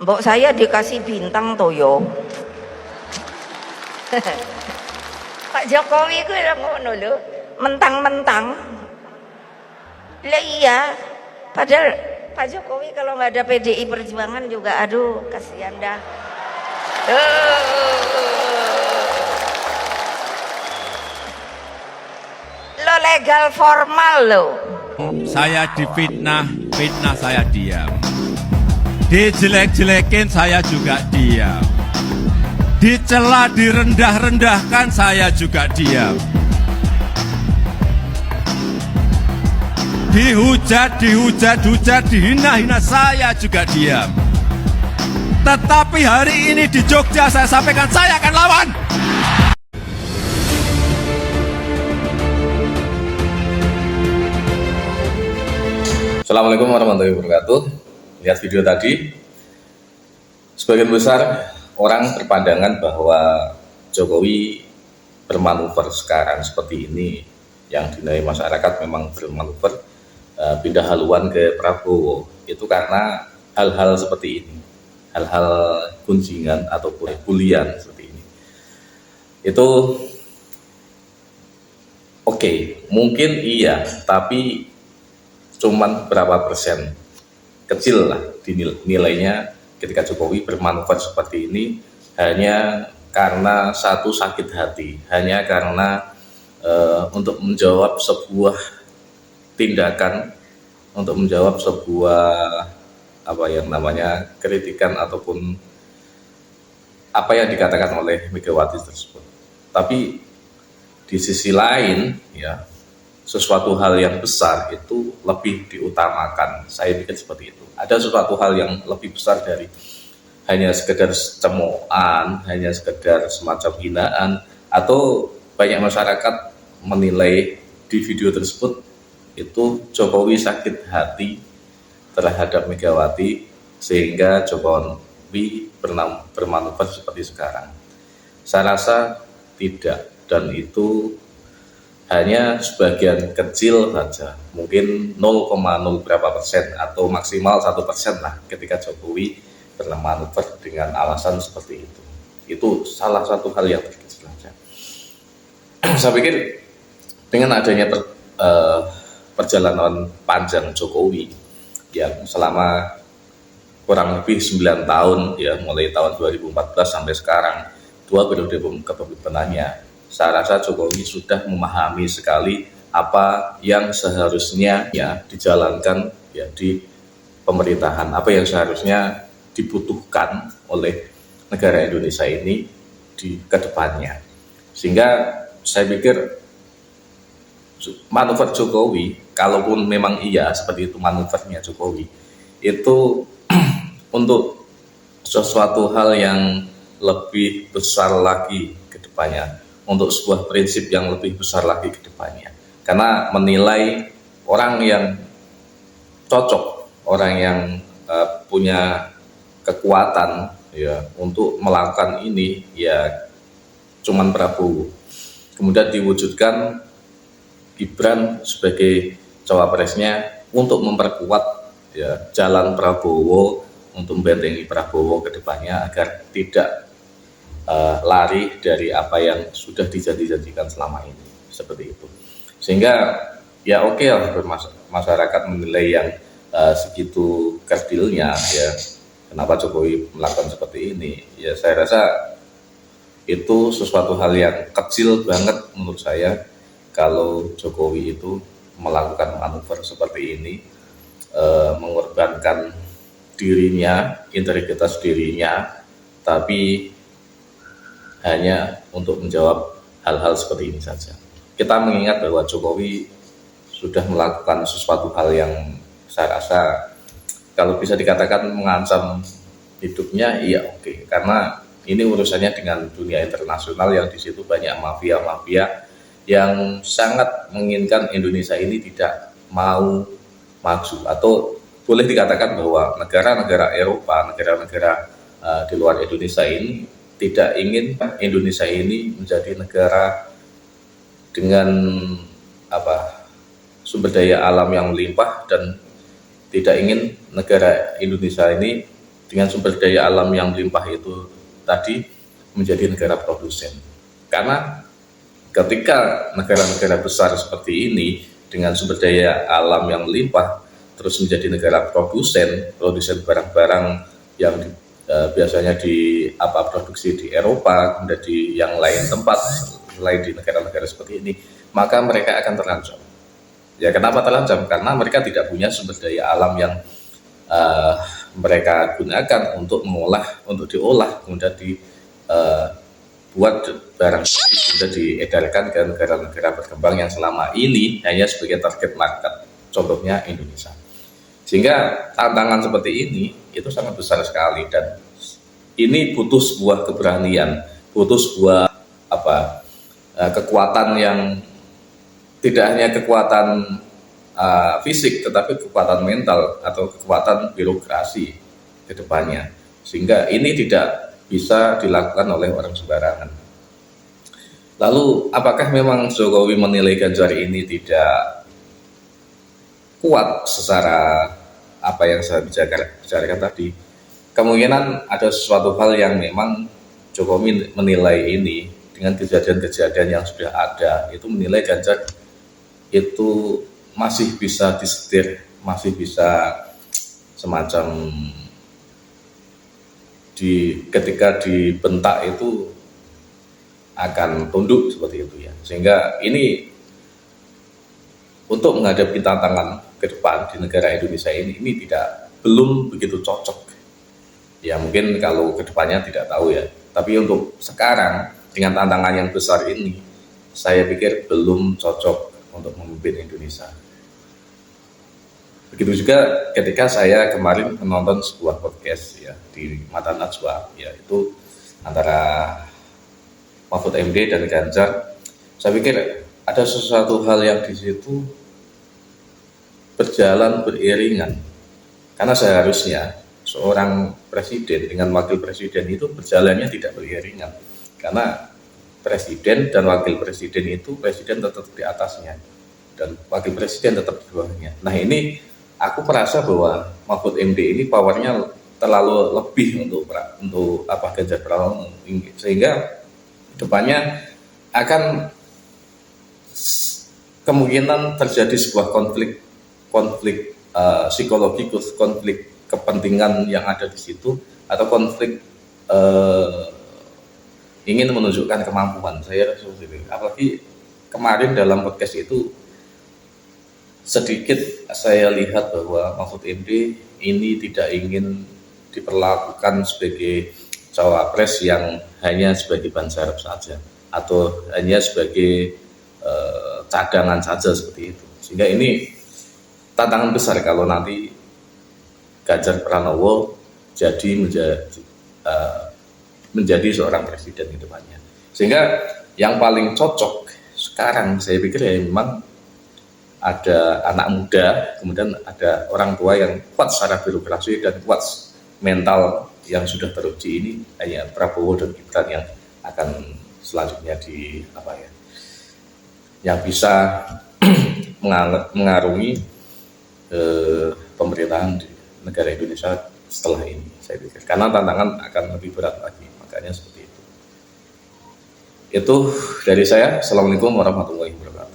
Mbok saya dikasih bintang toyo. Pak Jokowi ku ngono lho, mentang-mentang. Lah iya, padahal Pak Jokowi kalau nggak ada PDI Perjuangan juga aduh kasihan dah. Lo legal formal lo. Saya difitnah, fitnah saya diam. Dijelek-jelekin saya juga diam. Dicela, direndah-rendahkan saya juga diam. Dihujat, dihina-hina saya juga diam. Tetapi hari ini di Jogja saya sampaikan saya akan lawan. Assalamualaikum warahmatullahi wabarakatuh. Lihat video tadi, sebagian besar orang berpandangan bahwa Jokowi bermanuver sekarang seperti ini, yang dinilai masyarakat memang bermanuver pindah haluan ke Prabowo, itu karena hal-hal seperti ini, hal-hal gunjingan ataupun bulian seperti ini. Itu oke, mungkin iya, tapi cuman berapa persen, kecil lah nilainya ketika Jokowi bermanuver seperti ini hanya karena satu sakit hati, hanya karena untuk menjawab sebuah tindakan, untuk menjawab sebuah apa yang namanya kritikan ataupun apa yang dikatakan oleh Megawati tersebut. Tapi di sisi lain ya, sesuatu hal yang besar itu lebih diutamakan. Saya pikir seperti itu. Ada sesuatu hal yang lebih besar dari hanya sekedar cemoohan, hanya sekedar semacam hinaan, atau banyak masyarakat menilai di video tersebut itu Jokowi sakit hati terhadap Megawati sehingga Jokowi bermanuver seperti sekarang. Saya rasa tidak, dan itu hanya sebagian kecil saja, mungkin 0,0 berapa persen atau maksimal 1% lah ketika Jokowi bermanuver dengan alasan seperti itu. Itu salah satu hal yang terkecil saja. Saya pikir dengan adanya perjalanan panjang Jokowi yang selama kurang lebih 9 tahun ya, mulai tahun 2014 sampai sekarang, 2 periode kepemimpinannya, saya rasa Jokowi sudah memahami sekali apa yang seharusnya ya dijalankan ya di pemerintahan, apa yang seharusnya dibutuhkan oleh negara Indonesia ini di kedepannya. Sehingga saya pikir manuver Jokowi, kalaupun memang iya seperti itu manuvernya Jokowi, itu untuk sesuatu hal yang lebih besar lagi ke depannya, untuk sebuah prinsip yang lebih besar lagi ke depannya. Karena menilai orang yang cocok, orang yang punya kekuatan ya untuk melakukan ini ya cuman Prabowo. Kemudian diwujudkan Gibran sebagai cawapresnya untuk memperkuat ya jalan Prabowo, untuk membentengi Prabowo ke depannya agar tidak lari dari apa yang sudah dijanjikan selama ini, seperti itu. Sehingga ya oke lah masyarakat menilai yang segitu kerdilnya ya, kenapa Jokowi melakukan seperti ini. Ya saya rasa itu sesuatu hal yang kecil banget menurut saya kalau Jokowi itu melakukan manuver seperti ini, mengorbankan dirinya, integritas dirinya, tapi hanya untuk menjawab hal-hal seperti ini saja. Kita mengingat bahwa Jokowi sudah melakukan sesuatu hal yang saya rasa kalau bisa dikatakan mengancam hidupnya, iya oke. Karena ini urusannya dengan dunia internasional yang di situ banyak mafia-mafia yang sangat menginginkan Indonesia ini tidak mau maju, atau boleh dikatakan bahwa negara-negara Eropa, negara-negara di luar Indonesia ini tidak ingin Indonesia ini menjadi negara dengan sumber daya alam yang melimpah, dan tidak ingin negara Indonesia ini dengan sumber daya alam yang melimpah itu tadi menjadi negara produsen. Karena ketika negara-negara besar seperti ini dengan sumber daya alam yang melimpah terus menjadi negara produsen barang-barang yang biasanya produksi di Eropa, kemudian di yang lain tempat selain di negara-negara seperti ini, maka mereka akan terancam. Ya, kenapa terancam? Karena mereka tidak punya sumber daya alam yang mereka gunakan untuk diolah, kemudian buat barang sudah diedarkan ke negara-negara berkembang yang selama ini hanya sebagai target market, contohnya Indonesia. Sehingga tantangan seperti ini itu sangat besar sekali, dan ini butuh sebuah keberanian, butuh sebuah kekuatan yang tidak hanya kekuatan fisik, tetapi kekuatan mental atau kekuatan birokrasi ke depannya. Sehingga ini tidak bisa dilakukan oleh orang sembarangan. Lalu apakah memang Jokowi menilai Ganjar ini tidak kuat secara apa yang saya bicarakan tadi? Kemungkinan ada sesuatu hal yang memang Jokowi menilai ini dengan kejadian-kejadian yang sudah ada, itu menilai Ganjar itu masih bisa disetir, masih bisa semacam ketika dibentak itu akan tunduk seperti itu ya. Sehingga ini untuk menghadapi tantangan ke depan di negara Indonesia ini belum begitu cocok. Ya mungkin kalau ke depannya tidak tahu ya. Tapi untuk sekarang dengan tantangan yang besar ini, saya pikir belum cocok untuk memimpin Indonesia. Begitu juga ketika saya kemarin menonton sebuah podcast ya di Mata Najwa, yaitu antara Mahfud MD dan Ganjar. Saya pikir ada sesuatu hal yang di situ berjalan beriringan, karena seharusnya seorang presiden dengan wakil presiden itu berjalannya tidak beriringan, karena presiden dan wakil presiden itu presiden tetap di atasnya dan wakil presiden tetap di bawahnya. Nah ini aku merasa bahwa Mahfud MD ini powernya terlalu lebih untuk Ganjar Pranowo, sehingga depannya akan kemungkinan terjadi sebuah konflik psikologis, konflik kepentingan yang ada di situ, atau konflik ingin menunjukkan kemampuan. Saya rasa seperti itu. Apalagi kemarin dalam podcast itu sedikit saya lihat bahwa Mahfud MD ini tidak ingin diperlakukan sebagai cawapres yang hanya sebagai ban serep saja atau hanya sebagai cadangan saja seperti itu. Sehingga ini tantangan besar kalau nanti Ganjar Pranowo menjadi seorang presiden ke depannya. Sehingga yang paling cocok sekarang saya pikir ya memang ada anak muda, kemudian ada orang tua yang kuat secara birokrasi dan kuat mental yang sudah teruji. Ini hanya Prabowo dan Gibran yang akan selanjutnya yang bisa mengarungi pemerintahan di negara Indonesia setelah ini, saya pikir. Karena tantangan akan lebih berat lagi, makanya seperti itu. Itu dari saya. Assalamualaikum warahmatullahi wabarakatuh.